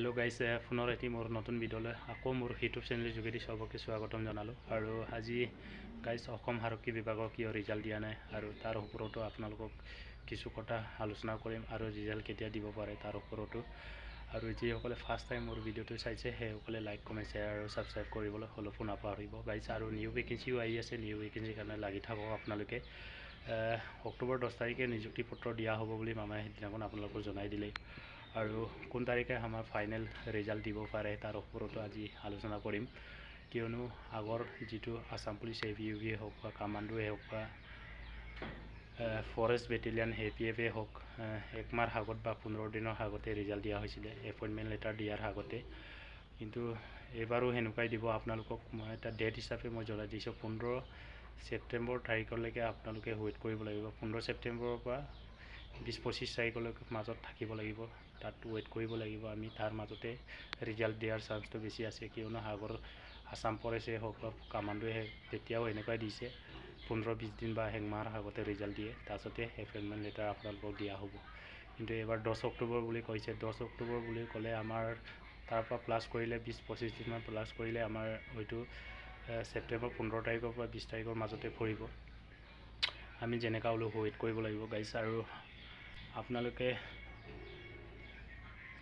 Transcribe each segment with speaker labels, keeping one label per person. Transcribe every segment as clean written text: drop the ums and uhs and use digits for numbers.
Speaker 1: Hello' guys, পুনৰ এটি মোৰ নতুন ভিডিঅ'লৈ আকৌ মোৰ ইউটিউব চেনেলৰ যোগেদি সবকে স্বাগতম জনালোঁ। আৰু আজি গাইজ অসম আৰক্ষী বিভাগৰ কিয় ৰিজাল্ট দিয়া নাই আৰু তাৰ ওপৰতো আপোনালোকক কিছু কথা আলোচনা কৰিম আৰু ৰিজাল্ট কেতিয়া দিব পাৰে তাৰ ওপৰতো। আৰু যিসকলে ফাৰ্ষ্ট টাইম মোৰ ভিডিঅ'টো চাইছে সেইসকলে লাইক কমেণ্ট শ্বেয়াৰ আৰু ছাবস্ক্ৰাইব কৰিবলৈ অলপো নাপাহৰিব গাইজ। আৰু নিউ ভেকেঞ্চিও আহি আছে, নিউ ভেকেঞ্চিৰ কাৰণে লাগি থাকক আপোনালোকে। অক্টোবৰ 10 তাৰিখে নিযুক্তি পত্ৰ দিয়া হ'ব বুলি মামাই সেইদিনাখন আপোনালোকক জনাই দিলে। আৰু কোন তাৰিখে আমাৰ ফাইনেল ৰিজাল্ট দিব পাৰে তাৰ ওপৰতো আজি আলোচনা কৰিম। কিয়নো আগৰ যিটো আছাম পুলিচ AVUV হওক বা কামাণ্ডোৱে হওক বা ফৰেষ্ট বেটেলিয়ান APF হওক, একমাহ আগত বা 15 দিনৰ আগতে ৰিজাল্ট দিয়া হৈছিলে, এপইণ্টমেণ্ট লেটাৰ দিয়াৰ আগতে। কিন্তু এইবাৰো সেনেকুৱাই দিব। আপোনালোকক মই এটা ডেট হিচাপে মই জনাই দিছোঁ, 15 ছেপ্টেম্বৰ তাৰিখলৈকে আপোনালোকে ৱেইট কৰিব লাগিব। 15 ছেপ্টেম্বৰৰ পৰা 20-25 তাৰিখলৈকে মাজত থাকিব লাগিব, তাত ৱেইট কৰিব লাগিব আমি। তাৰ মাজতে ৰিজাল্ট দিয়াৰ চান্সটো বেছি আছে, কিয়নো আগৰ আছাম ফৰেষ্টে হওক বা কামাণ্ডোৱে তেতিয়াও এনেকুৱাই দিছে, 15-20 দিন বা একমাহৰ আগতে ৰিজাল্ট দিয়ে, তাৰপাছতে এপইণ্টমেণ্ট লেটাৰ আপোনালোকক দিয়া হ'ব। কিন্তু এইবাৰ 10 অক্টোবৰ বুলি কৈছে। 10 অক্টোবৰ বুলি ক'লে আমাৰ তাৰ পৰা প্লাছ কৰিলে 20-25 দিনমান প্লাছ কৰিলে আমাৰ হয়তো ছেপ্টেম্বৰ 15 তাৰিখৰ পৰা 20 তাৰিখৰ মাজতে পৰিব। আমি যেনেকুৱা হ'লেও ৱেইট কৰিব লাগিব গাইজ। আৰু আপোনালোকে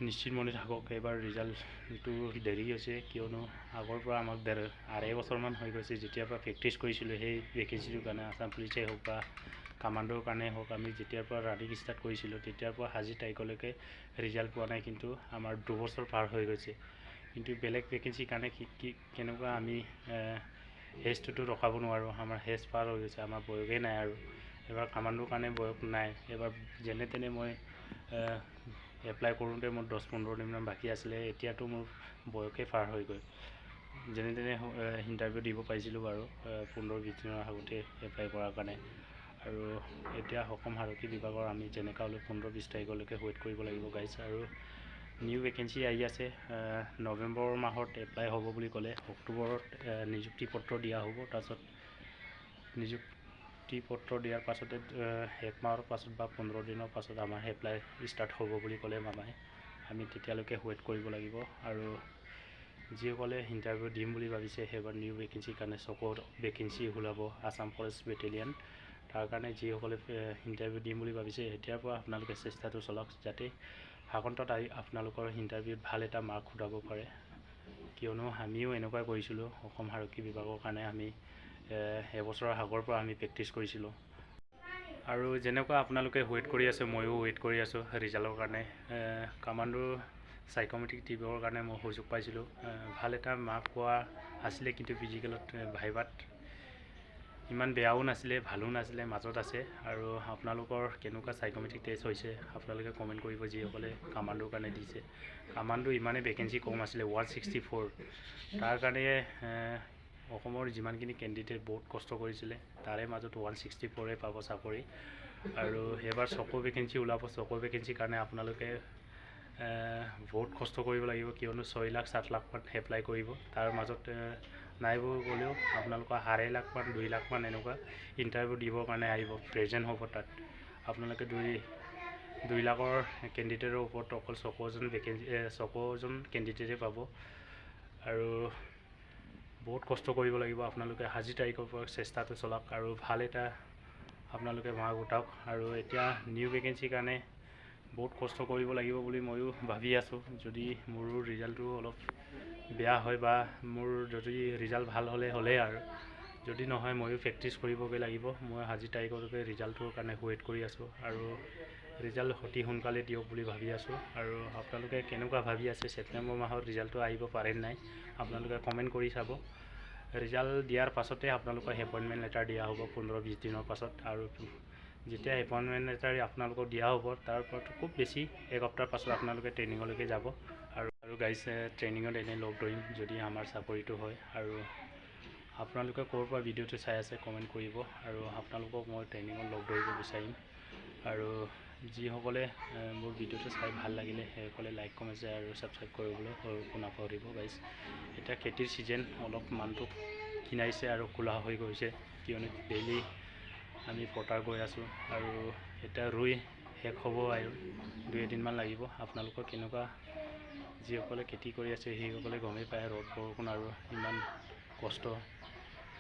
Speaker 1: নিশ্চিত মনে থাকক, এইবাৰ ৰিজাল্টটো দেৰি হৈছে, কিয়নো আগৰ পৰা আমাক 2.5 বছৰমান হৈ গৈছে যেতিয়াৰ পৰা প্ৰেক্টিছ কৰিছিলোঁ সেই ভেকেঞ্চিটোৰ কাৰণে। আছাম পুলিচেই হওক বা কামাণ্ডোৰ কাৰণে হওক, আমি যেতিয়াৰ পৰা ৰানিং ষ্টাৰ্ট কৰিছিলোঁ তেতিয়াৰ পৰা আজিৰ তাৰিখলৈকে ৰিজাল্ট পোৱা নাই। কিন্তু আমাৰ 2 বছৰ পাৰ হৈ গৈছে। কিন্তু বেলেগ ভেকেঞ্চিৰ কাৰণে কেনেকুৱা আমি হেজটোতো ৰখাব নোৱাৰোঁ, আমাৰ হেজ পাৰ হৈ গৈছে, আমাৰ বয়সেই নাই। আৰু এইবাৰ কামাণ্ডোৰ কাৰণে বয়স নাই। এইবাৰ যেনে তেনে মই এপ্লাই কৰোঁতে মোৰ 10-15 দিনমান বাকী আছিলে, এতিয়াতো মোৰ বয়সেই পাৰ হৈ গ'ল। যেনে তেনে ইণ্টাৰভিউ দিব পাৰিছিলোঁ বাৰু 15-20 দিনৰ আগতে এপ্লাই কৰাৰ কাৰণে। আৰু এতিয়া অসম আৰক্ষী বিভাগৰ আমি যেনেকুৱা হ'লেও 15-20 তাৰিখলৈকে ৱেইট কৰিব লাগিব গাইজ। আৰু নিউ ভেকেঞ্চি আহি আছে, নৱেম্বৰ মাহত এপ্লাই হ'ব বুলি ক'লে, অক্টোবৰত নিযুক্তি পত্ৰ দিয়া হ'ব। তাৰপিছত নিযুক্তি পত্ৰ দিয়াৰ পাছতে 1 মাহৰ পাছত বা 15 দিনৰ পাছত আমাৰ এপ্লাই ষ্টাৰ্ট হ'ব বুলি ক'লে মামাই। আমি তেতিয়ালৈকে ৱেইট কৰিব লাগিব। আৰু যিসকলে ইণ্টাৰভিউ দিম বুলি ভাবিছে সেইবাৰ নিউ ভেকেঞ্চিৰ কাৰণে চকৰ ভেকেঞ্চি ওলাব আছাম ফৰেষ্ট বেটেলিয়ান, তাৰ কাৰণে যিসকলে ইণ্টাৰভিউ দিম বুলি ভাবিছে এতিয়াৰ পৰা আপোনালোকে চেষ্টাটো চলাওক, যাতে আগন্তত আপোনালোকৰ ইণ্টাৰভিউত ভাল এটা মাৰ্ক উঠাব পাৰে। কিয়নো আমিও এনেকুৱাই কৰিছিলোঁ, অসম আৰক্ষী বিভাগৰ কাৰণে আমি এবছৰৰ আগৰ পৰা আমি প্ৰেক্টিছ কৰিছিলোঁ। আৰু যেনেকুৱা আপোনালোকে ৱেইট কৰি আছে, ময়ো ৱেইট কৰি আছোঁ ৰিজাল্টৰ কাৰণে। কামাণ্ডো চাইক'মেট্ৰিক দিবৰ কাৰণে মই সুযোগ পাইছিলোঁ, ভাল এটা মাৰ্ক পোৱা আছিলে। কিন্তু ফিজিকেলত ভাইভাত ইমান বেয়াও নাছিলে, ভালো নাছিলে, মাজত আছে। আৰু আপোনালোকৰ কেনেকুৱা চাইক'মেট্ৰিক টেষ্ট হৈছে আপোনালোকে কমেণ্ট কৰিব, যিসকলে কামাণ্ডোৰ কাৰণে দিছে। কামাণ্ডো ইমানেই ভেকেঞ্চি কম আছিলে, 164। তাৰ কাৰণে অসমৰ যিমানখিনি কেণ্ডিডেট বহুত কষ্ট কৰিছিলে, তাৰে মাজত 164 পাব চাকৰি। আৰু এইবাৰ চকু ভেকেঞ্চি ওলাব। চকু ভেকেঞ্চিৰ কাৰণে আপোনালোকে বহুত কষ্ট কৰিব লাগিব, কিয়নো 6 লাখ 7 লাখমান এপ্লাই কৰিব। তাৰ মাজত নাইব গ'লেও আপোনালোকৰ 2.5 লাখমান 2 লাখমান এনেকুৱা ইণ্টাৰভিউ দিবৰ কাৰণে আহিব, প্ৰেজেণ্ট হ'ব তাত। আপোনালোকে 2 লাখৰ কেণ্ডিডেটৰ ওপৰত অকল 6জন কেণ্ডিডেটে পাব। আৰু বহুত কষ্ট কৰিব লাগিব আপোনালোকে। আজিৰ তাৰিখৰ পৰা চেষ্টাটো চলাওক আৰু ভাল এটা আপোনালোকে মাৰ্ক উঠাওক। আৰু এতিয়া নিউ ভেকেঞ্চিৰ কাৰণে বহুত কষ্ট কৰিব লাগিব বুলি ময়ো ভাবি আছোঁ। যদি মোৰো ৰিজাল্টটো অলপ বেয়া হয় বা মোৰ যদি ৰিজাল্ট ভাল হ'লেই, আৰু যদি নহয় ময়ো প্ৰেক্টিছ কৰিবগৈ লাগিব। মই আজিৰ তাৰিখলৈকে ৰিজাল্টটোৰ কাৰণে ৱেইট কৰি আছোঁ, আৰু ৰিজাল্ট অতি সোনকালে দিয়ক বুলি ভাবি আছোঁ। আৰু আপোনালোকে কেনেকুৱা ভাবি আছে, ছেপ্টেম্বৰ মাহত ৰিজাল্টটো আহিব পাৰে নাই আপোনালোকে কমেণ্ট কৰি চাব। ৰিজাল্ট দিয়াৰ পাছতে আপোনালোকৰ এপইণ্টমেণ্ট লেটাৰ দিয়া হ'ব 15-20 দিনৰ পাছত। আৰু যেতিয়া এপইণ্টমেণ্ট লেটাৰ আপোনালোকক দিয়া হ'ব, তাৰ পৰা খুব বেছি 1 সপ্তাহৰ পাছত আপোনালোকে ট্ৰেইনিঙলৈকে যাব। আৰু গাইজ, ট্ৰেইনিঙত এনেই লগ ধৰিম যদি আমাৰ চাকৰিটো হয়। আৰু আপোনালোকে ক'ৰ পৰা ভিডিঅ'টো চাই আছে কমেণ্ট কৰিব, আৰু আপোনালোকক মই ট্ৰেইনিঙত লগ ধৰিব বিচাৰিম। আৰু যিসকলে মোৰ ভিডিঅ'টো চাই ভাল লাগিলে সেইসকলে লাইক কমেণ্ট শ্বেয়াৰ আৰু ছাবস্ক্ৰাইব কৰিবলৈ নাপাহৰিব গাইজ। এতিয়া খেতিৰ ছিজন, অলপ মানুহটো ক্ষীণাইছে আৰু কোলা হৈ গৈছে, কিয়নো ডেইলি আমি পথাৰ গৈ আছোঁ। আৰু এতিয়া ৰুই শেষ হ'ব আৰু 2-3 দিনমান লাগিব। আপোনালোকৰ কেনেকুৱা যিসকলে খেতি কৰি আছে সেইসকলে গমেই পায় ৰ'দ বৰষুণ আৰু ইমান কষ্ট,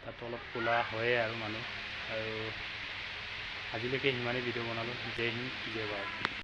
Speaker 1: তাতো অলপ ক'লা হয়ে আৰু মানুহ। আৰু আজিলৈকে সিমানেই ভিডিঅ' বনালোঁ। জয় হিন্দ, জয় ভাৰত।